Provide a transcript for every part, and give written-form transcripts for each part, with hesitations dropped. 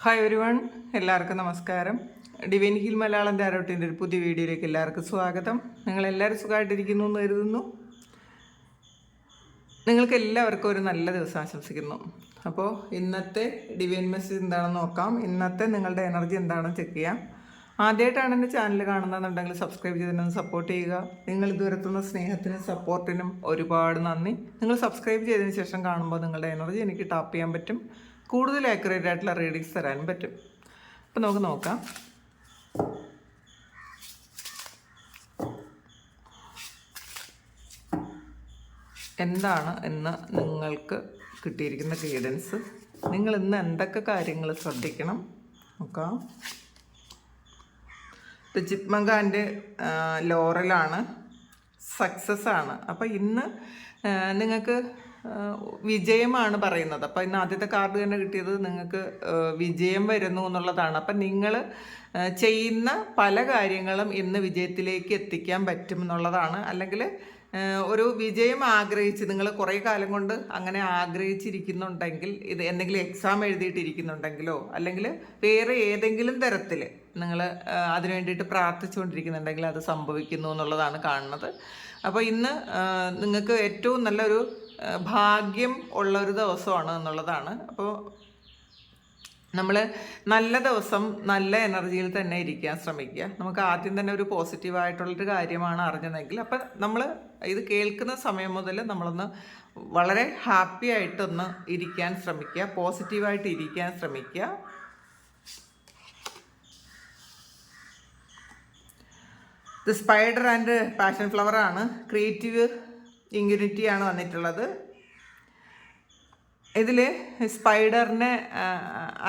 Hi everyone, എല്ലാവർക്കും നമസ്കാരം. Divine heal Malayalam ടാരോട്ടിൻ്റെ ഒരു പുതിയ വീഡിയോയിലേക്ക് എല്ലാവർക്കും സ്വാഗതം. നിങ്ങളെല്ലാവരും സുഖമായിട്ടിരിക്കുന്നു എന്ന് കരുതുന്നു. നിങ്ങൾക്ക് എല്ലാവർക്കും ഒരു നല്ല ദിവസം ആശംസിക്കുന്നു. അപ്പോൾ ഇന്നത്തെ ഡിവൈൻ മെസ്സേജ് എന്താണെന്ന് നോക്കാം. ഇന്നത്തെ നിങ്ങളുടെ എനർജി എന്താണെന്ന് ചെക്ക് ചെയ്യാം. ആദ്യമായിട്ടാണ് എൻ്റെ ചാനൽ കാണുന്നതെന്നുണ്ടെങ്കിൽ സബ്സ്ക്രൈബ് ചെയ്തതിനൊന്ന് സപ്പോർട്ട് ചെയ്യുക. നിങ്ങൾ ഇതുവരെത്തുന്ന സ്നേഹത്തിനും സപ്പോർട്ടിനും ഒരുപാട് നന്ദി. നിങ്ങൾ സബ്സ്ക്രൈബ് ചെയ്തതിന് ശേഷം കാണുമ്പോൾ നിങ്ങളുടെ എനർജി എനിക്ക് ടാപ്പ് ചെയ്യാൻ പറ്റും, കൂടുതൽ ആക്യുറേറ്റ് ആയിട്ടുള്ള റീഡിങ്സ് തരാൻ പറ്റും. അപ്പം നമുക്ക് നോക്കാം. എന്താണ് ഇന്ന് നിങ്ങൾക്ക് കിട്ടിയിരിക്കുന്ന ഗൈഡൻസ്? നിങ്ങൾ ഇന്ന് എന്തൊക്കെ കാര്യങ്ങൾ ശ്രദ്ധിക്കണം നോക്കാം. ചിപ്മങ്കാൻ്റെ ലോറലാണ്, സക്സസ് ആണ്. അപ്പം ഇന്ന് നിങ്ങൾക്ക് വിജയമാണ് പറയുന്നത്. അപ്പം ഇന്ന് ആദ്യത്തെ കാർഡ് തന്നെ കിട്ടിയത് നിങ്ങൾക്ക് വിജയം വരുന്നു എന്നുള്ളതാണ്. അപ്പം നിങ്ങൾ ചെയ്യുന്ന പല കാര്യങ്ങളും ഇന്ന് വിജയത്തിലേക്ക് എത്തിക്കാൻ പറ്റും എന്നുള്ളതാണ്. അല്ലെങ്കിൽ ഒരു വിജയം ആഗ്രഹിച്ച് നിങ്ങൾ കുറേ കാലം കൊണ്ട് അങ്ങനെ ആഗ്രഹിച്ചിരിക്കുന്നുണ്ടെങ്കിൽ, ഇത് എന്തെങ്കിലും എക്സാം എഴുതിയിട്ടിരിക്കുന്നുണ്ടെങ്കിലോ അല്ലെങ്കിൽ വേറെ ഏതെങ്കിലും തരത്തിൽ നിങ്ങൾ അതിനു വേണ്ടിയിട്ട് പ്രാർത്ഥിച്ചുകൊണ്ടിരിക്കുന്നുണ്ടെങ്കിൽ അത് സംഭവിക്കുന്നു എന്നുള്ളതാണ് കാണുന്നത്. അപ്പോൾ ഇന്ന് നിങ്ങൾക്ക് ഏറ്റവും നല്ലൊരു ഭാഗ്യം ഉള്ളൊരു ദിവസമാണ് എന്നുള്ളതാണ്. അപ്പോൾ നമ്മൾ നല്ല ദിവസം നല്ല എനർജിയിൽ തന്നെ ഇരിക്കാൻ ശ്രമിക്കുക. നമുക്ക് ആദ്യം തന്നെ ഒരു പോസിറ്റീവായിട്ടുള്ളൊരു കാര്യമാണ് അറിഞ്ഞതെങ്കിൽ അപ്പം നമ്മൾ ഇത് കേൾക്കുന്ന സമയം മുതൽ നമ്മളൊന്ന് വളരെ ഹാപ്പി ആയിട്ടൊന്ന് ഇരിക്കാൻ ശ്രമിക്കുക, പോസിറ്റീവായിട്ട് ഇരിക്കാൻ ശ്രമിക്കുക. ഇത് സ്പൈഡർ ആൻഡ് പാഷൻ ഫ്ലവർ ആണ്. ക്രിയേറ്റീവ് ഇൻഗ്യൂനിറ്റിയാണ് വന്നിട്ടുള്ളത്. ഇതിൽ സ്പൈഡറിനെ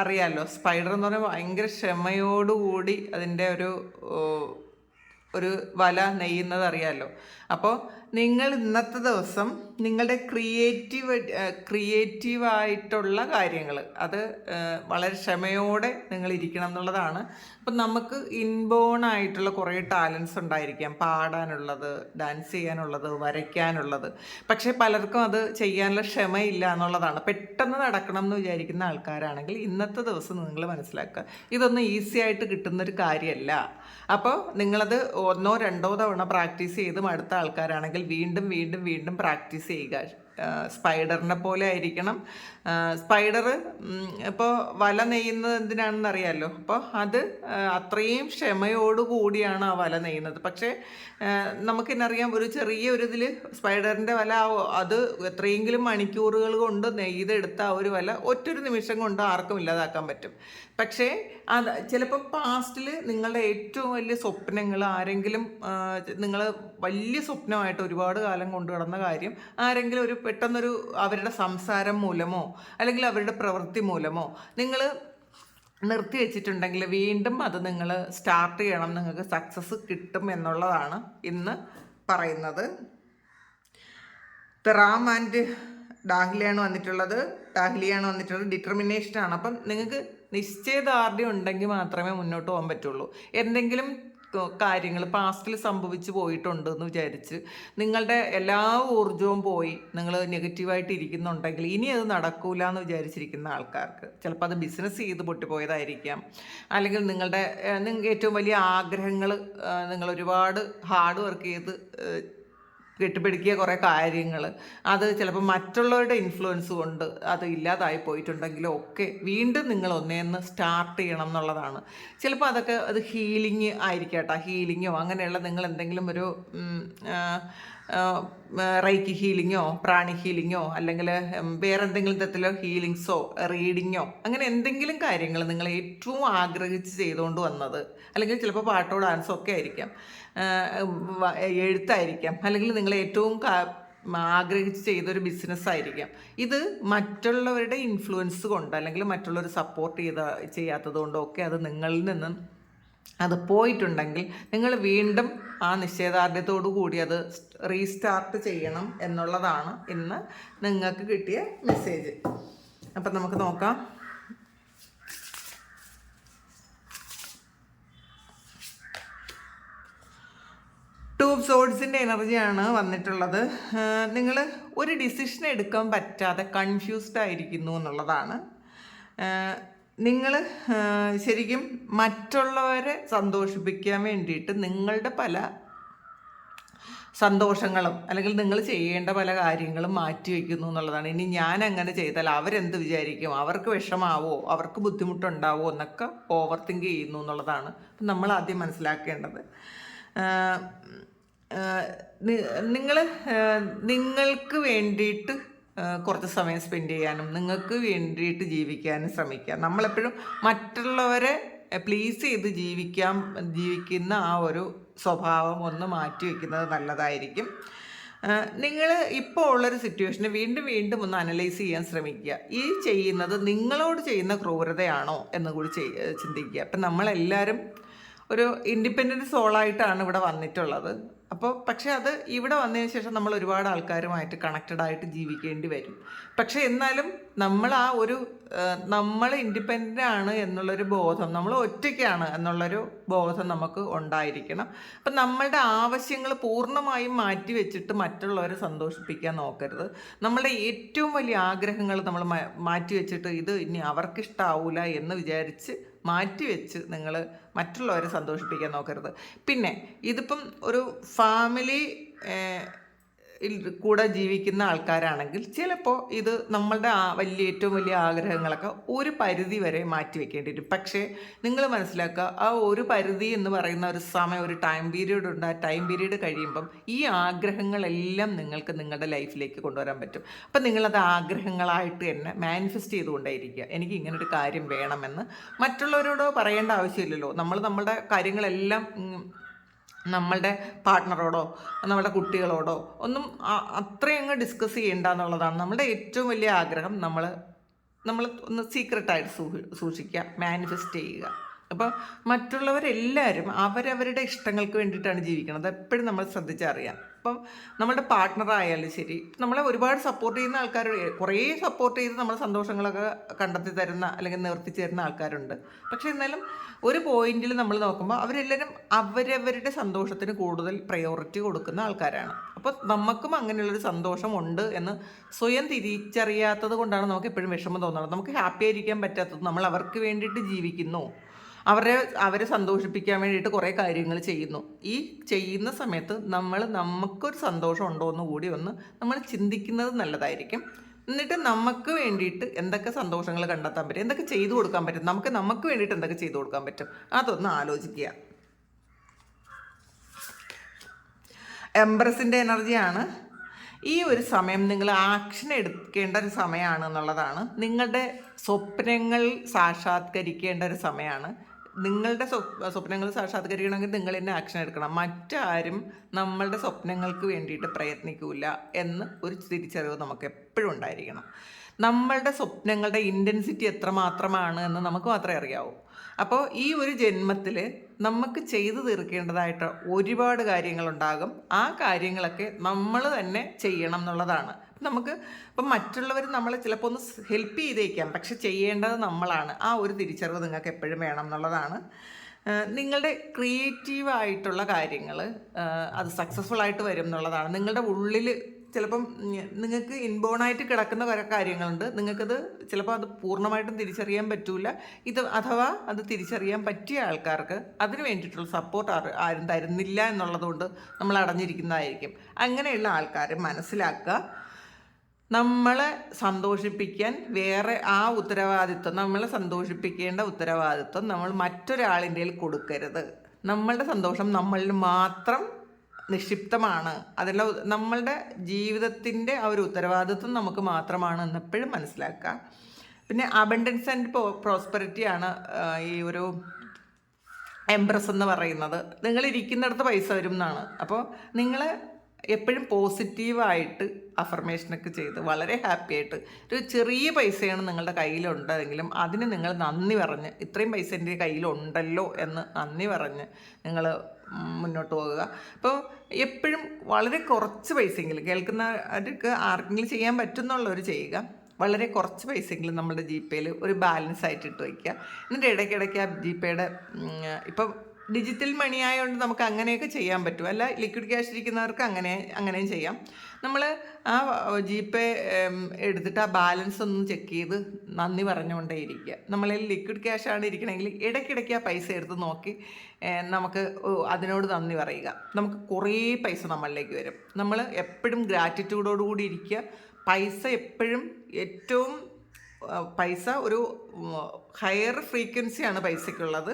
അറിയാമല്ലോ. സ്പൈഡർ എന്ന് പറഞ്ഞാൽ ഭയങ്കര ക്ഷമയോടുകൂടി അതിൻ്റെ ഒരു വല നെയ്യുന്നത് അറിയാമല്ലോ. അപ്പോൾ നിങ്ങൾ ഇന്നത്തെ ദിവസം നിങ്ങളുടെ ക്രിയേറ്റീവായിട്ടുള്ള കാര്യങ്ങൾ അത് വളരെ ക്ഷമയോടെ നിങ്ങൾ ഇരിക്കണം എന്നുള്ളതാണ്. അപ്പം നമുക്ക് ഇൻബോൺ ആയിട്ടുള്ള കുറേ ടാലൻസ് ഉണ്ടായിരിക്കാം, പാടാനുള്ളത്, ഡാൻസ് ചെയ്യാനുള്ളത്, വരയ്ക്കാനുള്ളത്. പക്ഷേ പലർക്കും അത് ചെയ്യാനുള്ള ക്ഷമയില്ല എന്നുള്ളതാണ്. പെട്ടെന്ന് നടക്കണം എന്ന് വിചാരിക്കുന്ന ആൾക്കാരാണെങ്കിൽ ഇന്നത്തെ ദിവസം നിങ്ങൾ മനസ്സിലാക്കുക, ഇതൊന്നും ഈസി ആയിട്ട് കിട്ടുന്നൊരു കാര്യമല്ല. അപ്പോൾ നിങ്ങളത് ഒന്നോ രണ്ടോ തവണ പ്രാക്ടീസ് ചെയ്ത് മടുത്ത ആൾക്കാരാണെങ്കിൽ വീണ്ടും വീണ്ടും വീണ്ടും പ്രാക്ടീസ് ചെയ്യുക. സ്പൈഡറിനെ പോലെ ആയിരിക്കണം. സ്പൈഡർ ഇപ്പോൾ വല നെയ്യുന്നത് എന്തിനാണെന്ന് അറിയാമല്ലോ. അപ്പോൾ അത് അത്രയും ക്ഷമയോടുകൂടിയാണ് ആ വല നെയ്യുന്നത്. പക്ഷേ നമുക്കിന്നറിയാം, ഒരു ചെറിയൊരു ഇതിൽ സ്പൈഡറിൻ്റെ വല അത് എത്രയെങ്കിലും മണിക്കൂറുകൾ കൊണ്ട് നെയ്തെടുത്ത ആ ഒരു വല ഒറ്റൊരു നിമിഷം കൊണ്ട് ആർക്കും ഇല്ലാതാക്കാൻ പറ്റും. പക്ഷേ അത് ചിലപ്പോൾ പാസ്റ്റിൽ നിങ്ങളുടെ ഏറ്റവും വലിയ സ്വപ്നങ്ങൾ ആരെങ്കിലും, നിങ്ങൾ വലിയ സ്വപ്നമായിട്ട് ഒരുപാട് കാലം കൊണ്ടു കിടന്ന കാര്യം ആരെങ്കിലും ഒരു പെട്ടെന്നൊരു അവരുടെ സംസാരം മൂലമോ അല്ലെങ്കിൽ അവരുടെ പ്രവൃത്തി മൂലമോ നിങ്ങൾ നിർത്തി വെച്ചിട്ടുണ്ടെങ്കിൽ വീണ്ടും അത് നിങ്ങൾ സ്റ്റാർട്ട് ചെയ്യണം, നിങ്ങൾക്ക് സക്സസ് കിട്ടും എന്നുള്ളതാണ് ഇന്ന് പറയുന്നത്. റാം ആൻഡ് ഡാഹ്ലിയാണ് വന്നിട്ടുള്ളത്. ഡിറ്റർമിനേഷനാണ്. അപ്പം നിങ്ങൾക്ക് നിശ്ചയദാർഢ്യം ഉണ്ടെങ്കിൽ മാത്രമേ മുന്നോട്ട് പോകാൻ പറ്റുള്ളൂ. എന്തെങ്കിലും കാര്യങ്ങൾ പാസ്റ്റിൽ സംഭവിച്ചു പോയിട്ടുണ്ട് എന്ന് വിചാരിച്ച് നിങ്ങളുടെ എല്ലാ ഊർജവും പോയി നിങ്ങൾ നെഗറ്റീവായിട്ട് ഇരിക്കുന്നുണ്ടെങ്കിൽ ഇനി അത് നടക്കൂല എന്ന് വിചാരിച്ചിരിക്കുന്ന ആൾക്കാർക്ക് ചിലപ്പോൾ അത് ബിസിനസ് ചെയ്ത് പൊട്ടിപ്പോയതായിരിക്കാം. അല്ലെങ്കിൽ നിങ്ങളുടെ ഏറ്റവും വലിയ ആഗ്രഹങ്ങൾ നിങ്ങൾ ഒരുപാട് ഹാർഡ് വർക്ക് ചെയ്ത് കെട്ടിപ്പിടിക്കുക കുറേ കാര്യങ്ങൾ, അത് ചിലപ്പോൾ മറ്റുള്ളവരുടെ ഇൻഫ്ലുവൻസ് കൊണ്ട് അത് ഇല്ലാതായി പോയിട്ടുണ്ടെങ്കിലോ ഒക്കെ വീണ്ടും നിങ്ങൾ ഒന്നേന്ന് സ്റ്റാർട്ട് ചെയ്യണം എന്നുള്ളതാണ്. ചിലപ്പോൾ അതൊക്കെ അത് ഹീലിംഗ് ആയിരിക്കട്ടെ, ഹീലിങ്ങോ അങ്ങനെയുള്ള നിങ്ങൾ എന്തെങ്കിലും ഒരു റൈക്കി ഹീലിങ്ങോ പ്രാണി ഹീലിങ്ങോ അല്ലെങ്കിൽ വേറെ എന്തെങ്കിലും തരത്തിലോ ഹീലിങ്സോ റീഡിങ്ങോ അങ്ങനെ എന്തെങ്കിലും കാര്യങ്ങൾ നിങ്ങൾ ഏറ്റവും ആഗ്രഹിച്ച് ചെയ്തുകൊണ്ട് വന്നത്, അല്ലെങ്കിൽ ചിലപ്പോൾ പാട്ടോ ഡാൻസോ ഒക്കെ ആയിരിക്കാം, എഴുത്തായിരിക്കാം, അല്ലെങ്കിൽ നിങ്ങൾ ഏറ്റവും ആഗ്രഹിച്ച് ചെയ്തൊരു ബിസിനസ്സായിരിക്കാം. ഇത് മറ്റുള്ളവരുടെ ഇൻഫ്ലുവൻസ് കൊണ്ട് അല്ലെങ്കിൽ മറ്റുള്ളവർ സപ്പോർട്ട് ചെയ്യാത്തത് കൊണ്ടോ ഒക്കെ അത് നിങ്ങളിൽ നിന്നും അത് പോയിട്ടുണ്ടെങ്കിൽ നിങ്ങൾ വീണ്ടും ആ നിശ്ചയദാർഢ്യത്തോടു കൂടി അത് റീസ്റ്റാർട്ട് ചെയ്യണം എന്നുള്ളതാണ് ഇന്ന് നിങ്ങൾക്ക് കിട്ടിയ മെസ്സേജ്. അപ്പം നമുക്ക് നോക്കാം. ടു ഓഫ് സോഡ്സിൻ്റെ എനർജിയാണ് വന്നിട്ടുള്ളത്. നിങ്ങൾ ഒരു ഡിസിഷൻ എടുക്കാൻ പറ്റാതെ കൺഫ്യൂസ്ഡ് ആയിരിക്കുന്നു എന്നുള്ളതാണ്. നിങ്ങൾ ശരിക്കും മറ്റുള്ളവരെ സന്തോഷിപ്പിക്കാൻ വേണ്ടിയിട്ട് നിങ്ങളുടെ പല സന്തോഷങ്ങളും അല്ലെങ്കിൽ നിങ്ങൾ ചെയ്യേണ്ട പല കാര്യങ്ങളും മാറ്റിവെക്കുന്നു എന്നുള്ളതാണ്. ഇനി ഞാൻ അങ്ങനെ ചെയ്താൽ അവരെന്ത് വിചാരിക്കും, അവർക്ക് വിഷമാവോ, അവർക്ക് ബുദ്ധിമുട്ടുണ്ടാവോ എന്നൊക്കെ ഓവർ തിങ്ക് ചെയ്യുന്നു എന്നുള്ളതാണ് നമ്മൾ ആദ്യം മനസ്സിലാക്കേണ്ടത്. നിങ്ങൾ നിങ്ങൾക്ക് വേണ്ടിയിട്ട് കുറച്ച് സമയം സ്പെൻഡ് ചെയ്യാനും നിങ്ങൾക്ക് വേണ്ടിയിട്ട് ജീവിക്കാനും ശ്രമിക്കുക. നമ്മളെപ്പോഴും മറ്റുള്ളവരെ പ്ലീസ് ചെയ്ത് ജീവിക്കുന്ന ആ ഒരു സ്വഭാവം ഒന്ന് മാറ്റി വയ്ക്കുന്നത് നല്ലതായിരിക്കും. നിങ്ങൾ ഇപ്പോൾ ഉള്ളൊരു സിറ്റുവേഷനെ വീണ്ടും വീണ്ടും ഒന്ന് അനലൈസ് ചെയ്യാൻ ശ്രമിക്കുക. ഈ ചെയ്യുന്നത് നിങ്ങളോട് ചെയ്യുന്ന ക്രൂരതയാണോ എന്ന് കൂടി ചിന്തിക്കുക. അപ്പം നമ്മളെല്ലാവരും ഒരു ഇൻഡിപെൻഡൻറ്റ് സോളായിട്ടാണ് ഇവിടെ വന്നിട്ടുള്ളത്. അപ്പോൾ പക്ഷേ അത് ഇവിടെ വന്നതിന് ശേഷം നമ്മൾ ഒരുപാട് ആൾക്കാരുമായിട്ട് കണക്റ്റഡ് ആയിട്ട് ജീവിക്കേണ്ടി വരും. പക്ഷേ എന്നാലും നമ്മൾ ആ ഒരു നമ്മൾ ഇൻഡിപെൻഡൻ്റ് ആണ് എന്നുള്ളൊരു ബോധം, നമ്മൾ ഒറ്റയ്ക്കാണ് എന്നുള്ളൊരു ബോധം നമുക്ക് ഉണ്ടായിരിക്കണം. അപ്പം നമ്മളുടെ ആവശ്യങ്ങൾ പൂർണ്ണമായും മാറ്റി വെച്ചിട്ട് മറ്റുള്ളവരെ സന്തോഷിപ്പിക്കാൻ നോക്കരുത്. നമ്മളുടെ ഏറ്റവും വലിയ ആഗ്രഹങ്ങൾ നമ്മൾ മാറ്റി വെച്ചിട്ട് ഇത് ഇനി അവർക്കിഷ്ടാവൂല എന്ന് വിചാരിച്ച് മാറ്റിവെച്ച് നിങ്ങൾ മറ്റുള്ളവരെ സന്തോഷിപ്പിക്കാൻ നോക്കരുത്. പിന്നെ ഇതിപ്പം ഒരു ഫാമിലി കൂടെ ജീവിക്കുന്ന ആൾക്കാരാണെങ്കിൽ ചിലപ്പോൾ ഇത് നമ്മളുടെ ഏറ്റവും വലിയ ആഗ്രഹങ്ങളൊക്കെ ഒരു പരിധി വരെ മാറ്റി വെക്കേണ്ടി വരും. പക്ഷേ നിങ്ങൾ മനസ്സിലാക്കുക, ആ ഒരു പരിധി എന്ന് പറയുന്ന ഒരു സമയം, ഒരു ടൈം പീരീഡ് ഉണ്ട്. ആ ടൈം പീരീഡ് കഴിയുമ്പം ഈ ആഗ്രഹങ്ങളെല്ലാം നിങ്ങൾക്ക് നിങ്ങളുടെ ലൈഫിലേക്ക് കൊണ്ടുവരാൻ പറ്റും. അപ്പം നിങ്ങളത് ആഗ്രഹങ്ങളായിട്ട് തന്നെ മാനിഫെസ്റ്റ് ചെയ്തുകൊണ്ടേയിരിക്കുക. എനിക്ക് ഇങ്ങനൊരു കാര്യം വേണമെന്ന് മറ്റുള്ളവരോട് പറയേണ്ട ആവശ്യമില്ലല്ലോ. നമ്മളുടെ കാര്യങ്ങളെല്ലാം നമ്മളുടെ പാർട്ട്ണറോടോ നമ്മളുടെ കുട്ടികളോടോ ഒന്നും അത്രയങ്ങ് ഡിസ്കസ് ചെയ്യേണ്ട എന്നുള്ളതാണ് നമ്മളുടെ ഏറ്റവും വലിയ ആഗ്രഹം. നമ്മൾ ഒന്ന് സീക്രട്ടായിട്ട് സൂക്ഷിക്കുക, മാനിഫെസ്റ്റ് ചെയ്യുക. അപ്പോൾ മറ്റുള്ളവരെല്ലാവരും അവരവരുടെ ഇഷ്ടങ്ങൾക്ക് വേണ്ടിയിട്ടാണ് ജീവിക്കുന്നത്. എപ്പോഴും നമ്മൾ ശ്രദ്ധിച്ചറിയാം. അപ്പം നമ്മുടെ പാർട്ട്ണറായാലും ശരി, നമ്മളെ ഒരുപാട് സപ്പോർട്ട് ചെയ്യുന്ന ആൾക്കാർ, കുറേ സപ്പോർട്ട് ചെയ്ത് നമ്മുടെ സന്തോഷങ്ങളൊക്കെ കണ്ടെത്തി തരുന്ന അല്ലെങ്കിൽ നിവർത്തിച്ച് തരുന്ന ആൾക്കാരുണ്ട്. പക്ഷേ എന്നാലും ഒരു പോയിന്റിൽ നമ്മൾ നോക്കുമ്പോൾ അവരെല്ലാവരും അവരവരുടെ സന്തോഷത്തിന് കൂടുതൽ പ്രയോറിറ്റി കൊടുക്കുന്ന ആൾക്കാരാണ്. അപ്പോൾ നമുക്കും അങ്ങനെയുള്ളൊരു സന്തോഷമുണ്ട് എന്ന് സ്വയം തിരിച്ചറിയാത്തത് കൊണ്ടാണ് നമുക്ക് എപ്പോഴും വിഷമം തോന്നുന്നത്. നമുക്ക് ഹാപ്പി ആയിരിക്കാൻ പറ്റാത്തത് നമ്മൾ അവർക്ക് വേണ്ടിയിട്ട് ജീവിക്കുന്നു, അവരെ സന്തോഷിപ്പിക്കാൻ വേണ്ടിയിട്ട് കുറേ കാര്യങ്ങൾ ചെയ്യുന്നു. ഈ ചെയ്യുന്ന സമയത്ത് നമുക്കൊരു സന്തോഷം ഉണ്ടോ എന്ന് കൂടി ഒന്ന് നമ്മൾ ചിന്തിക്കുന്നത് നല്ലതായിരിക്കും. എന്നിട്ട് നമുക്ക് വേണ്ടിയിട്ട് എന്തൊക്കെ സന്തോഷങ്ങൾ കണ്ടെത്താൻ പറ്റും, എന്തൊക്കെ ചെയ്തു കൊടുക്കാൻ പറ്റും, നമുക്ക് വേണ്ടിയിട്ട് എന്തൊക്കെ ചെയ്തു കൊടുക്കാൻ പറ്റും, അതൊന്ന് ആലോചിക്കുക. എംപ്രസിൻ്റെ എനർജിയാണ്. ഈ ഒരു സമയം നിങ്ങൾ ആക്ഷൻ എടുക്കേണ്ട ഒരു സമയമാണ് എന്നുള്ളതാണ്. നിങ്ങളുടെ സ്വപ്നങ്ങൾ സാക്ഷാത്കരിക്കേണ്ട ഒരു സമയമാണ്. നിങ്ങളുടെ സ്വപ്നങ്ങൾ സാക്ഷാത്കരിക്കണമെങ്കിൽ നിങ്ങൾ തന്നെ ആക്ഷൻ എടുക്കണം. മറ്റാരും നമ്മളുടെ സ്വപ്നങ്ങൾക്ക് വേണ്ടിയിട്ട് പ്രയത്നിക്കില്ല എന്ന് ഒരു തിരിച്ചറിവ് നമുക്ക് എപ്പോഴും ഉണ്ടായിരിക്കണം. നമ്മളുടെ സ്വപ്നങ്ങളുടെ ഇൻറ്റൻസിറ്റി എത്രമാത്രമാണ് എന്ന് നമുക്ക് മാത്രമേ അറിയാവൂ. അപ്പോൾ ഈ ഒരു ജന്മത്തിൽ നമുക്ക് ചെയ്തു തീർക്കേണ്ടതായിട്ട് ഒരുപാട് കാര്യങ്ങളുണ്ടാകും. ആ കാര്യങ്ങളൊക്കെ നമ്മൾ തന്നെ ചെയ്യണം എന്നുള്ളതാണ്. നമുക്ക് ഇപ്പം മറ്റുള്ളവർ നമ്മളെ ചിലപ്പോൾ ഒന്ന് ഹെൽപ്പ് ചെയ്തേക്കാം, പക്ഷെ ചെയ്യേണ്ടത് നമ്മളാണ്. ആ ഒരു തിരിച്ചറിവ് നിങ്ങൾക്ക് എപ്പോഴും വേണം എന്നുള്ളതാണ്. നിങ്ങളുടെ ക്രിയേറ്റീവായിട്ടുള്ള കാര്യങ്ങൾ അത് സക്സസ്ഫുൾ ആയിട്ട് വരും എന്നുള്ളതാണ്. നിങ്ങളുടെ ഉള്ളിൽ ചിലപ്പം നിങ്ങൾക്ക് ഇൻബോണായിട്ട് കിടക്കുന്ന കുറേ കാര്യങ്ങളുണ്ട്. നിങ്ങൾക്കത് ചിലപ്പോൾ അത് പൂർണ്ണമായിട്ടും തിരിച്ചറിയാൻ പറ്റില്ല. അഥവാ അത് തിരിച്ചറിയാൻ പറ്റിയ ആൾക്കാർക്ക് അതിന് വേണ്ടിയിട്ടുള്ള സപ്പോർട്ട് ആരും തരുന്നില്ല എന്നുള്ളതുകൊണ്ട് നമ്മൾ അടഞ്ഞിരിക്കുന്നതായിരിക്കും. അങ്ങനെയുള്ള ആൾക്കാർ മനസ്സിലാക്കുക, നമ്മളെ സന്തോഷിപ്പിക്കാൻ വേറെ നമ്മളെ സന്തോഷിപ്പിക്കേണ്ട ഉത്തരവാദിത്വം നമ്മൾ മറ്റൊരാളിൻ്റെ കൊടുക്കരുത്. നമ്മളുടെ സന്തോഷം നമ്മളിൽ മാത്രം നിക്ഷിപ്തമാണ്. അതെല്ലാം നമ്മളുടെ ജീവിതത്തിൻ്റെ ആ ഒരു ഉത്തരവാദിത്വം നമുക്ക് മാത്രമാണ് എന്നെപ്പോഴും മനസ്സിലാക്കുക. പിന്നെ അബണ്ടൻസ് ആൻഡ് പ്രോസ്പെറിറ്റിയാണ് ഈ ഒരു എംപ്രസ് എന്ന് പറയുന്നത്. നിങ്ങൾ ഇരിക്കുന്നിടത്ത് പൈസ വരും എന്നാണ്. അപ്പോൾ നിങ്ങൾ എപ്പോഴും പോസിറ്റീവായിട്ട് അഫർമേഷനൊക്കെ ചെയ്ത് വളരെ ഹാപ്പി ആയിട്ട്, ഒരു ചെറിയ പൈസയാണ് നിങ്ങളുടെ കയ്യിലുണ്ടെങ്കിലും അതിന് നിങ്ങൾ നന്ദി പറഞ്ഞ്, ഇത്രയും പൈസ എൻ്റെ കയ്യിലുണ്ടല്ലോ എന്ന് നന്ദി പറഞ്ഞ് നിങ്ങൾ മുന്നോട്ട് പോകുക. അപ്പോൾ എപ്പോഴും വളരെ കുറച്ച് പൈസയെങ്കിലും കേൾക്കുന്നവർക്ക് ആർക്കെങ്കിലും ചെയ്യാൻ പറ്റുന്നുള്ളവർ ചെയ്യുക. വളരെ കുറച്ച് പൈസയെങ്കിലും നമ്മുടെ ജി പേയിൽ ഒരു ബാലൻസ് ആയിട്ട് ഇട്ട് വയ്ക്കുക. എന്നിട്ട് ഇടയ്ക്കിടയ്ക്ക് ആ ജി പേയുടെ ഇപ്പം ഡിജിറ്റൽ മണി ആയതുകൊണ്ട് നമുക്ക് അങ്ങനെയൊക്കെ ചെയ്യാൻ പറ്റും. അല്ല ലിക്വിഡ് ക്യാഷ് ഇരിക്കുന്നവർക്ക് അങ്ങനെയും ചെയ്യാം. നമ്മൾ ആ ജിപേ എടുത്തിട്ട് ആ ബാലൻസ് ഒന്ന് ചെക്ക് ചെയ്ത് നന്ദി പറഞ്ഞുകൊണ്ടേ ഇരിക്കുക. നമ്മളിൽ ലിക്വിഡ് ക്യാഷാണ് ഇരിക്കണമെങ്കിൽ ഇടയ്ക്കിടയ്ക്ക് ആ പൈസ എടുത്ത് നോക്കി നമുക്ക് അതിനോട് നന്ദി പറയുക. നമുക്ക് കുറേ പൈസ നമ്മളിലേക്ക് വരും. നമ്മൾ എപ്പോഴും ഗ്രാറ്റിറ്റ്യൂഡോടുകൂടി ഇരിക്കുക. പൈസ എപ്പോഴും ഏറ്റവും പൈസ ഒരു ഹയർ ഫ്രീക്വൻസിയാണ് പൈസയ്ക്കുള്ളത്.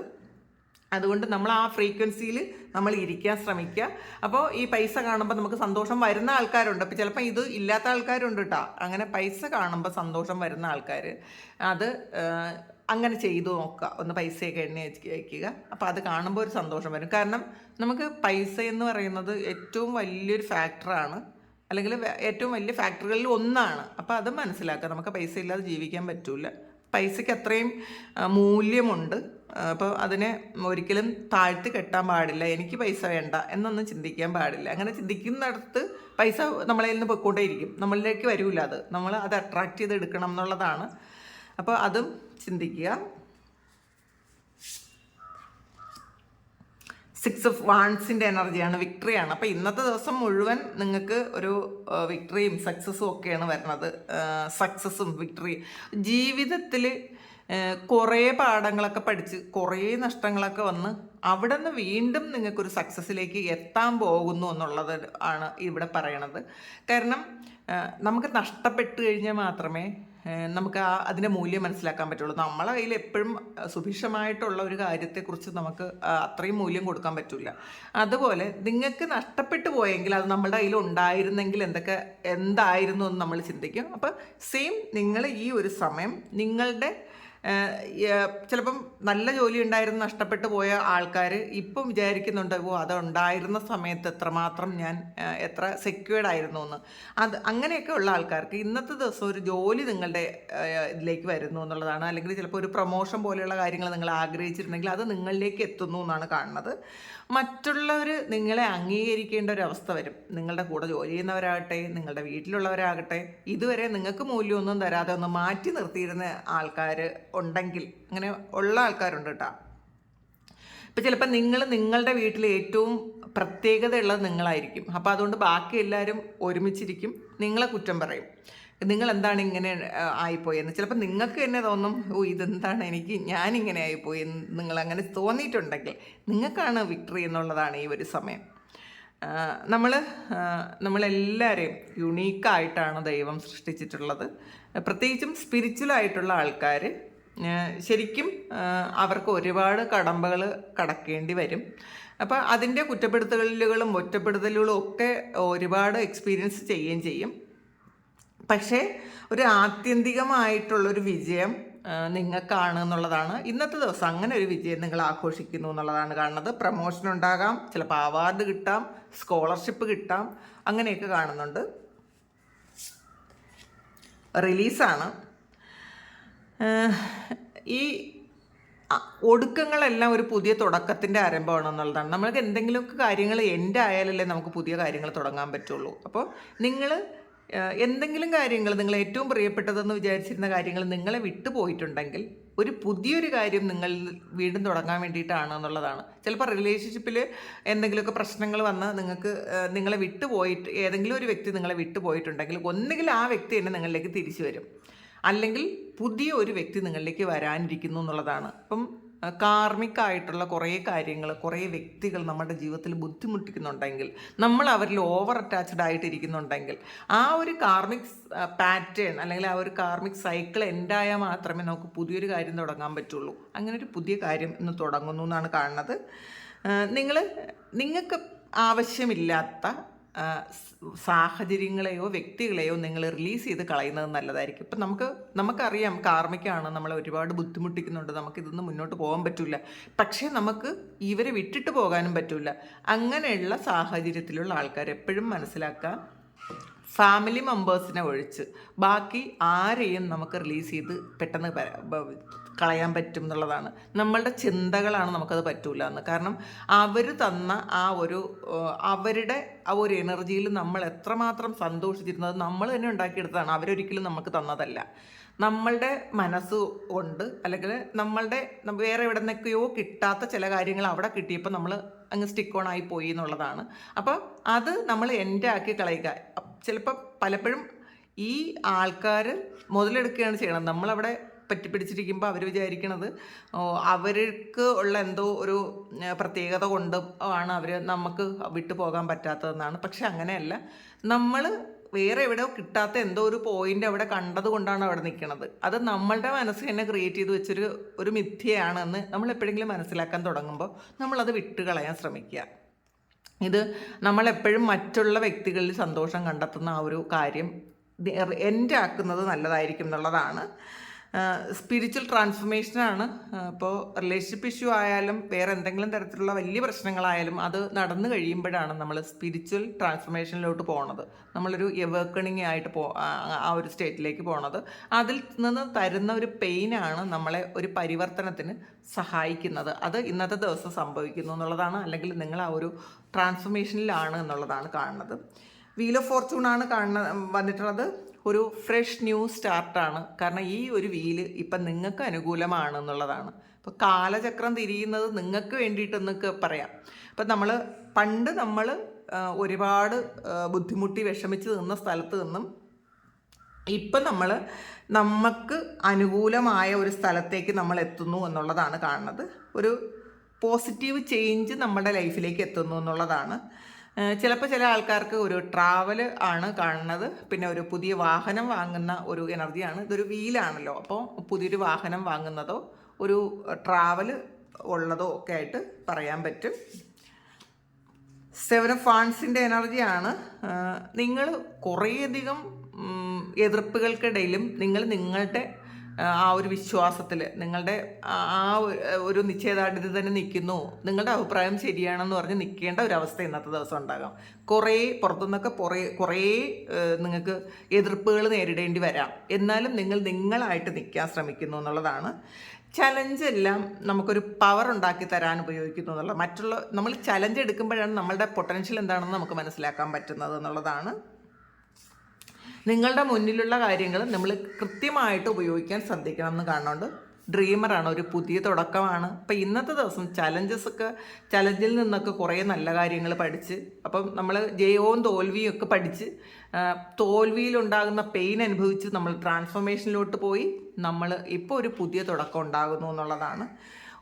അതുകൊണ്ട് നമ്മൾ ആ ഫ്രീക്വൻസിയിൽ നമ്മൾ ഇരിക്കാൻ ശ്രമിക്കുക. അപ്പോൾ ഈ പൈസ കാണുമ്പോൾ നമുക്ക് സന്തോഷം വരുന്ന ആൾക്കാരുണ്ട്. അപ്പോൾ ചിലപ്പോൾ ഇത് ഇല്ലാത്ത ആൾക്കാരുണ്ട് കേട്ടോ. അങ്ങനെ പൈസ കാണുമ്പോൾ സന്തോഷം വരുന്ന ആൾക്കാർ അത് അങ്ങനെ ചെയ്തു നോക്കുക. ഒന്ന് പൈസയൊക്കെ എണ്ണി വയ്ക്കുക. അപ്പോൾ അത് കാണുമ്പോൾ ഒരു സന്തോഷം വരും. കാരണം നമുക്ക് പൈസ എന്ന് പറയുന്നത് ഏറ്റവും വലിയൊരു ഫാക്ടറാണ്, അല്ലെങ്കിൽ ഏറ്റവും വലിയ ഫാക്ടറുകളിൽ ഒന്നാണ്. അപ്പോൾ അത് മനസ്സിലാക്കുക. നമുക്ക് പൈസ ഇല്ലാതെ ജീവിക്കാൻ പറ്റില്ല. പൈസയ്ക്ക് അത്രയും മൂല്യമുണ്ട്. അപ്പോൾ അതിനെ ഒരിക്കലും താഴ്ത്തി കെട്ടാൻ പാടില്ല. എനിക്ക് പൈസ വേണ്ട എന്നൊന്നും ചിന്തിക്കാൻ പാടില്ല. അങ്ങനെ ചിന്തിക്കുന്നിടത്ത് പൈസ നമ്മളെ നിന്ന് പൊയ്ക്കൊണ്ടേയിരിക്കും. നമ്മളിലേക്ക് വരില്ല. നമ്മൾ അത് അട്രാക്റ്റ് ചെയ്ത് എടുക്കണം എന്നുള്ളതാണ്. അപ്പോൾ അതും ചിന്തിക്കുക. 6 ഓഫ് വാൻസിൻ്റെ എനർജിയാണ്, വിക്ടറിയാണ്. അപ്പോൾ ഇന്നത്തെ ദിവസം മുഴുവൻ നിങ്ങൾക്ക് ഒരു വിക്ടറിയും സക്സസ്സും ഒക്കെയാണ് വരുന്നത്. സക്സസ്സും വിക്ടറിയും ജീവിതത്തിൽ കുറേ പാഠങ്ങളൊക്കെ പഠിച്ച് കുറേ നഷ്ടങ്ങളൊക്കെ വന്ന് അവിടെ നിന്ന് വീണ്ടും നിങ്ങൾക്കൊരു സക്സസ്സിലേക്ക് എത്താൻ പോകുന്നു എന്നുള്ളത് ആണ് ഇവിടെ പറയണത്. കാരണം നമുക്ക് നഷ്ടപ്പെട്ട് കഴിഞ്ഞാൽ മാത്രമേ നമുക്ക് അതിൻ്റെ മൂല്യം മനസ്സിലാക്കാൻ പറ്റുള്ളൂ. നമ്മളെ കയ്യിൽ എപ്പോഴും സുഭിക്ഷമായിട്ടുള്ള ഒരു കാര്യത്തെക്കുറിച്ച് നമുക്ക് അത്രയും മൂല്യം കൊടുക്കാൻ പറ്റില്ല. അതുപോലെ നിങ്ങൾക്ക് നഷ്ടപ്പെട്ടു പോയെങ്കിൽ അത് നമ്മളുടെ കയ്യിൽ ഉണ്ടായിരുന്നെങ്കിൽ എന്തായിരുന്നു എന്ന് നമ്മൾ ചിന്തിക്കും. അപ്പോൾ സെയിം നിങ്ങൾ ഈ ഒരു സമയം നിങ്ങളുടെ ചിലപ്പം നല്ല ജോലി ഉണ്ടായിരുന്നു നഷ്ടപ്പെട്ടു പോയ ആൾക്കാർ ഇപ്പം വിചാരിക്കുന്നുണ്ട്, അതുണ്ടായിരുന്ന സമയത്ത് എത്രമാത്രം ഞാൻ എത്ര സെക്യൂർഡ് ആയിരുന്നു എന്ന്. അങ്ങനെയൊക്കെ ഉള്ള ആൾക്കാർക്ക് ഇന്നത്തെ ദിവസം ഒരു ജോലി നിങ്ങളുടെ ഇതിലേക്ക് വരുന്നു എന്നുള്ളതാണ്. അല്ലെങ്കിൽ ചിലപ്പോൾ ഒരു പ്രൊമോഷൻ പോലെയുള്ള കാര്യങ്ങൾ നിങ്ങൾ ആഗ്രഹിച്ചിട്ടുണ്ടെങ്കിൽ അത് നിങ്ങളിലേക്ക് എത്തുന്നു എന്നാണ് കാണുന്നത്. മറ്റുള്ളവർ നിങ്ങളെ അംഗീകരിക്കേണ്ട ഒരു അവസ്ഥ വരും. നിങ്ങളുടെ കൂടെ ജോലി ചെയ്യുന്നവരാകട്ടെ, നിങ്ങളുടെ വീട്ടിലുള്ളവരാകട്ടെ, ഇതുവരെ നിങ്ങൾക്ക് മൂല്യമൊന്നും തരാതെ ഒന്ന് മാറ്റി നിർത്തിയിരുന്ന ആൾക്കാർ ഉണ്ടെങ്കിൽ, അങ്ങനെ ഉള്ള ആൾക്കാരുണ്ട് കേട്ടോ. ഇപ്പം ചിലപ്പോൾ നിങ്ങളുടെ വീട്ടിൽ ഏറ്റവും പ്രത്യേകതയുള്ളത് നിങ്ങളായിരിക്കും. അപ്പോൾ അതുകൊണ്ട് ബാക്കി എല്ലാവരും ഒരുമിച്ചിരിക്കും, നിങ്ങളെ കുറ്റം പറയും. നിങ്ങൾ എന്താണ് ഇങ്ങനെ ആയിപ്പോയെന്ന് ചിലപ്പോൾ നിങ്ങൾക്ക് തന്നെ തോന്നും, ഇതെന്താണ് ഞാനിങ്ങനെ ആയിപ്പോയി എന്ന് നിങ്ങളങ്ങനെ തോന്നിയിട്ടുണ്ടെങ്കിൽ നിങ്ങൾക്കാണ് വിക്ടറി എന്നുള്ളതാണ് ഈ ഒരു സമയം. നമ്മളെല്ലാവരെയും യുണീക്കായിട്ടാണ് ദൈവം സൃഷ്ടിച്ചിട്ടുള്ളത്. പ്രത്യേകിച്ചും സ്പിരിച്വലായിട്ടുള്ള ആൾക്കാർ ശരിക്കും അവർക്ക് ഒരുപാട് കടമ്പകൾ കടക്കേണ്ടി വരും. അപ്പോൾ അതിൻ്റെ കുറ്റപ്പെടുത്തലുകളും ഒറ്റപ്പെടുത്തലുകളും ഒക്കെ ഒരുപാട് എക്സ്പീരിയൻസ് ചെയ്യുകയും ചെയ്യും. പക്ഷേ ഒരു ആത്യന്തികമായിട്ടുള്ളൊരു വിജയം നിങ്ങൾക്കാണ് എന്നുള്ളതാണ് ഇന്നത്തെ ദിവസം. അങ്ങനെ ഒരു വിജയം നിങ്ങൾ ആഘോഷിക്കുന്നു എന്നുള്ളതാണ് കാണുന്നത്. പ്രമോഷൻ ഉണ്ടാകാം, ചിലപ്പോൾ അവാർഡ് കിട്ടാം, സ്കോളർഷിപ്പ് കിട്ടാം, അങ്ങനെയൊക്കെ കാണുന്നുണ്ട്. റിലീസാണ്. ഈ ഒടുക്കങ്ങളെല്ലാം ഒരു പുതിയ തുടക്കത്തിൻ്റെ ആരംഭമാണെന്നുള്ളതാണ്. നമ്മൾക്ക് എന്തെങ്കിലുമൊക്കെ കാര്യങ്ങൾ എൻ്റെ ആയാലല്ലേ നമുക്ക് പുതിയ കാര്യങ്ങൾ തുടങ്ങാൻ പറ്റുള്ളൂ. അപ്പോൾ നിങ്ങൾ എന്തെങ്കിലും കാര്യങ്ങൾ, നിങ്ങൾ ഏറ്റവും പ്രിയപ്പെട്ടതെന്ന് വിചാരിച്ചിരുന്ന കാര്യങ്ങൾ നിങ്ങളെ വിട്ടുപോയിട്ടുണ്ടെങ്കിൽ ഒരു പുതിയൊരു കാര്യം നിങ്ങൾ വീണ്ടും തുടങ്ങാൻ വേണ്ടിയിട്ടാണ് എന്നുള്ളതാണ്. ചിലപ്പോൾ റിലേഷൻഷിപ്പിൽ എന്തെങ്കിലുമൊക്കെ പ്രശ്നങ്ങൾ വന്ന് നിങ്ങളെ വിട്ടുപോയിട്ട് ഏതെങ്കിലും ഒരു വ്യക്തി നിങ്ങളെ വിട്ടുപോയിട്ടുണ്ടെങ്കിൽ ഒന്നുകിൽ ആ വ്യക്തി തന്നെ നിങ്ങളിലേക്ക് തിരിച്ചു വരും, അല്ലെങ്കിൽ പുതിയ ഒരു വ്യക്തി നിങ്ങളിലേക്ക് വരാനിരിക്കുന്നു എന്നുള്ളതാണ്. അപ്പം കാർമികമായിട്ടുള്ള കുറേ കാര്യങ്ങൾ, കുറേ വ്യക്തികൾ നമ്മുടെ ജീവിതത്തിൽ ബുദ്ധിമുട്ടിക്കുന്നുണ്ടെങ്കിൽ, നമ്മൾ അവരിൽ ഓവർ അറ്റാച്ച്ഡ് ആയിട്ടിരിക്കുന്നുണ്ടെങ്കിൽ, ആ ഒരു കാർമിക് പാറ്റേൺ അല്ലെങ്കിൽ ആ ഒരു കാർമിക് സൈക്കിൾ എൻഡായാൽ മാത്രമേ നമുക്ക് പുതിയൊരു കാര്യം തുടങ്ങാൻ പറ്റുള്ളൂ. അങ്ങനെ ഒരു പുതിയ കാര്യം ഇന്ന് തുടങ്ങുന്നു എന്നാണ് കാണുന്നത്. നിങ്ങൾക്ക് ആവശ്യമില്ലാത്ത സാഹചര്യങ്ങളെയോ വ്യക്തികളെയോ നിങ്ങൾ റിലീസ് ചെയ്ത് കളയുന്നത് നല്ലതായിരിക്കും. ഇപ്പം നമുക്കറിയാം കാർമിക്കാണ്, നമ്മളെ ഒരുപാട് ബുദ്ധിമുട്ടിക്കുന്നുണ്ട്, നമുക്കിതൊന്നും മുന്നോട്ട് പോകാൻ പറ്റില്ല. പക്ഷേ നമുക്ക് ഇവരെ വിട്ടിട്ട് പോകാനും പറ്റില്ല. അങ്ങനെയുള്ള സാഹചര്യത്തിലുള്ള ആൾക്കാർ എപ്പോഴും മനസ്സിലാക്കുക, ഫാമിലി മെമ്പേഴ്സിനെ ഒഴിച്ച് ബാക്കി ആരെയും നമുക്ക് റിലീസ് ചെയ്ത് പെട്ടെന്ന് കളയാൻ പറ്റും എന്നുള്ളതാണ്. നമ്മളുടെ ചിന്തകളാണ് നമുക്കത് പറ്റൂല എന്ന്. കാരണം അവർ തന്ന അവരുടെ ആ ഒരു എനർജിയിൽ നമ്മൾ എത്രമാത്രം സന്തോഷിച്ചിരുന്നത് നമ്മൾ തന്നെ ഉണ്ടാക്കിയെടുത്തതാണ്. അവരൊരിക്കലും നമുക്ക് തന്നതല്ല. നമ്മളുടെ മനസ്സ് കൊണ്ട് അല്ലെങ്കിൽ വേറെ എവിടെ നിന്നൊക്കെയോ കിട്ടാത്ത ചില കാര്യങ്ങൾ അവിടെ കിട്ടിയപ്പോൾ നമ്മൾ അങ്ങ് സ്റ്റിക്ക് ഓൺ ആയി പോയി എന്നുള്ളതാണ്. അപ്പോൾ അത് നമ്മൾ എൻ്റെ ആക്കി കളയുക. ചിലപ്പോൾ പലപ്പോഴും ഈ ആൾക്കാർ മുതലെടുക്കുകയാണ് ചെയ്യണത്. നമ്മളവിടെ പറ്റിപ്പിടിച്ചിരിക്കുമ്പോൾ അവർ വിചാരിക്കണത് അവർക്ക് ഉള്ള എന്തോ ഒരു പ്രത്യേകത കൊണ്ട് ആണ് അവർ നമുക്ക് വിട്ടു പോകാൻ പറ്റാത്തതെന്നാണ്. പക്ഷെ അങ്ങനെയല്ല, നമ്മൾ വേറെ എവിടെയോ കിട്ടാത്ത എന്തോ ഒരു പോയിന്റ് അവിടെ കണ്ടത് കൊണ്ടാണ് അവിടെ നിൽക്കുന്നത്. അത് നമ്മളുടെ മനസ്സ് തന്നെ ക്രിയേറ്റ് ചെയ്ത് വെച്ചൊരു മിഥ്യയാണെന്ന് നമ്മൾ എപ്പോഴെങ്കിലും മനസ്സിലാക്കാൻ തുടങ്ങുമ്പോൾ നമ്മളത് വിട്ടുകളയാൻ ശ്രമിക്കുക. ഇത് നമ്മളെപ്പോഴും മറ്റുള്ള വ്യക്തികളിൽ സന്തോഷം കണ്ടെത്തുന്ന ആ ഒരു കാര്യം എൻ്റെ ആക്കുന്നത് നല്ലതായിരിക്കും എന്നുള്ളതാണ്. സ്പിരിച്വൽ ട്രാൻസ്ഫോർമേഷനാണ്. ഇപ്പോൾ റിലേഷൻഷിപ്പ് ഇഷ്യൂ ആയാലും വേറെ എന്തെങ്കിലും തരത്തിലുള്ള വലിയ പ്രശ്നങ്ങളായാലും അത് നടന്നു കഴിയുമ്പോഴാണ് നമ്മൾ സ്പിരിച്വൽ ട്രാൻസ്ഫോർമേഷനിലോട്ട് പോകുന്നത്. നമ്മളൊരു എവേക്കണിങ് ആയിട്ട് ആ ഒരു സ്റ്റേറ്റിലേക്ക് പോകുന്നത്. അതിൽ നിന്ന് തരുന്ന ഒരു പെയിനാണ് നമ്മളെ ഒരു പരിവർത്തനത്തിന് സഹായിക്കുന്നത്. അത് ഇന്നത്തെ ദിവസം സംഭവിക്കുന്നു എന്നുള്ളതാണ്. അല്ലെങ്കിൽ നിങ്ങൾ ആ ഒരു ട്രാൻസ്ഫോർമേഷനിലാണ് എന്നുള്ളതാണ് കാണുന്നത്. വീൽ ഓഫ് ഫോർച്യൂണാണ് വന്നിട്ടുള്ളത്. ഒരു ഫ്രഷ് ന്യൂ സ്റ്റാർട്ടാണ്. കാരണം ഈ ഒരു വീല് ഇപ്പം നിങ്ങൾക്ക് അനുകൂലമാണ് എന്നുള്ളതാണ്. ഇപ്പോൾ കാലചക്രം തിരിയുന്നത് നിങ്ങൾക്ക് വേണ്ടിയിട്ടെന്നൊക്കെ പറയാം. അപ്പം പണ്ട് നമ്മൾ ഒരുപാട് ബുദ്ധിമുട്ടി വിഷമിച്ച് നിന്ന സ്ഥലത്ത് നിന്നും ഇപ്പം നമുക്ക് അനുകൂലമായ ഒരു സ്ഥലത്തേക്ക് നമ്മൾ എത്തുന്നു എന്നുള്ളതാണ് കാണുന്നത്. ഒരു പോസിറ്റീവ് ചേഞ്ച് നമ്മുടെ ലൈഫിലേക്ക് എത്തുന്നു എന്നുള്ളതാണ്. ചിലപ്പോൾ ചില ആൾക്കാർക്ക് ഒരു ട്രാവൽ ആണ് കാണുന്നത്. പിന്നെ ഒരു പുതിയ വാഹനം വാങ്ങുന്ന ഒരു എനർജിയാണ്. ഇതൊരു വീലാണല്ലോ. അപ്പോൾ പുതിയൊരു വാഹനം വാങ്ങുന്നതോ ഒരു ട്രാവൽ ഉള്ളതോ ഒക്കെ ആയിട്ട് പറയാൻ പറ്റും. 7 ഓഫ് വാൻഡ്സിൻ്റെ എനർജിയാണ്. നിങ്ങൾ കുറേയധികം എതിർപ്പുകൾക്കിടയിലും നിങ്ങളുടെ ആ ഒരു വിശ്വാസത്തിൽ നിങ്ങളുടെ ആ ഒരു നിശ്ചയദാർഢ്യത്തിൽ തന്നെ നിൽക്കുന്നു. നിങ്ങളുടെ അഭിപ്രായം ശരിയാണെന്ന് പറഞ്ഞ് നിൽക്കേണ്ട ഒരവസ്ഥ ഇന്നത്തെ ദിവസം ഉണ്ടാകാം. പുറത്തുനിന്നൊക്കെ കുറേ നിങ്ങൾക്ക് എതിർപ്പുകൾ നേരിടേണ്ടി വരാം. എന്നാലും നിങ്ങളായിട്ട് നിൽക്കാൻ ശ്രമിക്കുന്നു എന്നുള്ളതാണ്. ചലഞ്ച് എല്ലാം നമുക്കൊരു പവർ ഉണ്ടാക്കി തരാൻ ഉപയോഗിക്കുന്നു എന്നുള്ളത്. നമ്മൾ ചലഞ്ച് എടുക്കുമ്പോഴാണ് നമ്മളുടെ പൊട്ടൻഷ്യൽ എന്താണെന്ന് നമുക്ക് മനസ്സിലാക്കാൻ പറ്റുന്നത് എന്നുള്ളതാണ്. നിങ്ങളുടെ മുന്നിലുള്ള കാര്യങ്ങൾ നമ്മൾ കൃത്യമായിട്ട് ഉപയോഗിക്കാൻ ശ്രദ്ധിക്കണം എന്ന് കാണുന്നുണ്ട്. ഡ്രീമറാണ്, ഒരു പുതിയ തുടക്കമാണ്. അപ്പം ഇന്നത്തെ ദിവസം ചലഞ്ചിൽ നിന്നൊക്കെ കുറേ നല്ല കാര്യങ്ങൾ പഠിച്ച്, അപ്പം നമ്മൾ ജയവും തോൽവിയും ഒക്കെ പഠിച്ച് തോൽവിയിലുണ്ടാകുന്ന പെയിൻ അനുഭവിച്ച് നമ്മൾ ട്രാൻസ്ഫോർമേഷനിലോട്ട് പോയി നമ്മൾ ഇപ്പോൾ ഒരു പുതിയ തുടക്കം ഉണ്ടാകുന്നു എന്നുള്ളതാണ്.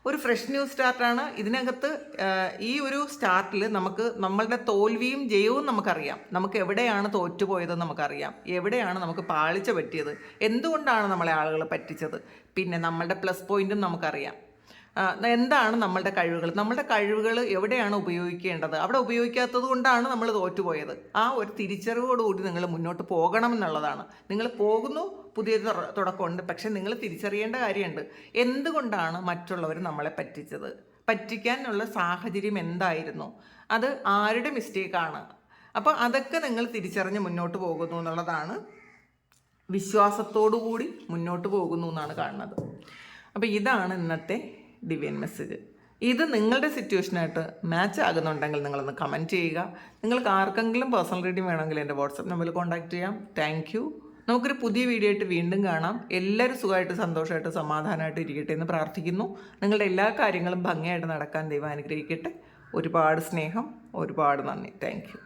ഒരു ഫ്രഷ് ന്യൂ സ്റ്റാർട്ടാണ്. ഇതിനകത്ത് ഈ ഒരു സ്റ്റാർട്ടിൽ നമ്മളുടെ തോൽവിയും ജയവും നമുക്കറിയാം. നമുക്ക് എവിടെയാണ് തോറ്റുപോയതെന്ന് നമുക്കറിയാം. എവിടെയാണ് നമുക്ക് പാളിച്ച പറ്റിയത്, എന്തുകൊണ്ടാണ് നമ്മളെ ആളുകൾ പറ്റിച്ചത്, പിന്നെ നമ്മളുടെ പ്ലസ് പോയിന്റും നമുക്കറിയാം. എന്താണ് നമ്മളുടെ കഴിവുകൾ എവിടെയാണ് ഉപയോഗിക്കേണ്ടത്, അവിടെ ഉപയോഗിക്കാത്തത് കൊണ്ടാണ് നമ്മൾ തോറ്റുപോയത്. ആ ഒരു തിരിച്ചറിവോടുകൂടി നിങ്ങൾ മുന്നോട്ട് പോകണമെന്നുള്ളതാണ്. നിങ്ങൾ പോകുന്നു, പുതിയൊരു തുടക്കമുണ്ട്. പക്ഷെ നിങ്ങൾ തിരിച്ചറിയേണ്ട കാര്യമുണ്ട്, എന്തുകൊണ്ടാണ് മറ്റുള്ളവർ നമ്മളെ പറ്റിക്കാനുള്ള സാഹചര്യം എന്തായിരുന്നു, അത് ആരുടെ മിസ്റ്റേക്കാണ്. അപ്പോൾ അതൊക്കെ നിങ്ങൾ തിരിച്ചറിഞ്ഞ് മുന്നോട്ട് പോകുന്നു എന്നുള്ളതാണ്. വിശ്വാസത്തോടു കൂടി മുന്നോട്ട് പോകുന്നു എന്നാണ് കാണുന്നത്. അപ്പോൾ ഇതാണ് ഇന്നത്തെ ഡിവൈൻ മെസ്സേജ്. ഇത് നിങ്ങളുടെ സിറ്റുവേഷനായിട്ട് മാച്ച് ആകുന്നുണ്ടെങ്കിൽ നിങ്ങളൊന്ന് കമൻറ്റ് ചെയ്യുക. നിങ്ങൾക്ക് ആർക്കെങ്കിലും പേഴ്സണൽ റീഡിംഗ് വേണമെങ്കിൽ എൻ്റെ വാട്സപ്പ് നമ്പറിൽ കോൺടാക്റ്റ് ചെയ്യാം. Thank you. നമുക്കൊരു പുതിയ വീഡിയോ ആയിട്ട് വീണ്ടും കാണാം. എല്ലാവരും സുഖമായിട്ട് സന്തോഷമായിട്ട് സമാധാനമായിട്ട് ഇരിക്കട്ടെ എന്ന് പ്രാർത്ഥിക്കുന്നു. നിങ്ങളുടെ എല്ലാ കാര്യങ്ങളും ഭംഗിയായിട്ട് നടക്കാൻ ദൈവം അനുഗ്രഹിക്കട്ടെ. ഒരുപാട് സ്നേഹം, ഒരുപാട് നന്ദി. Thank you.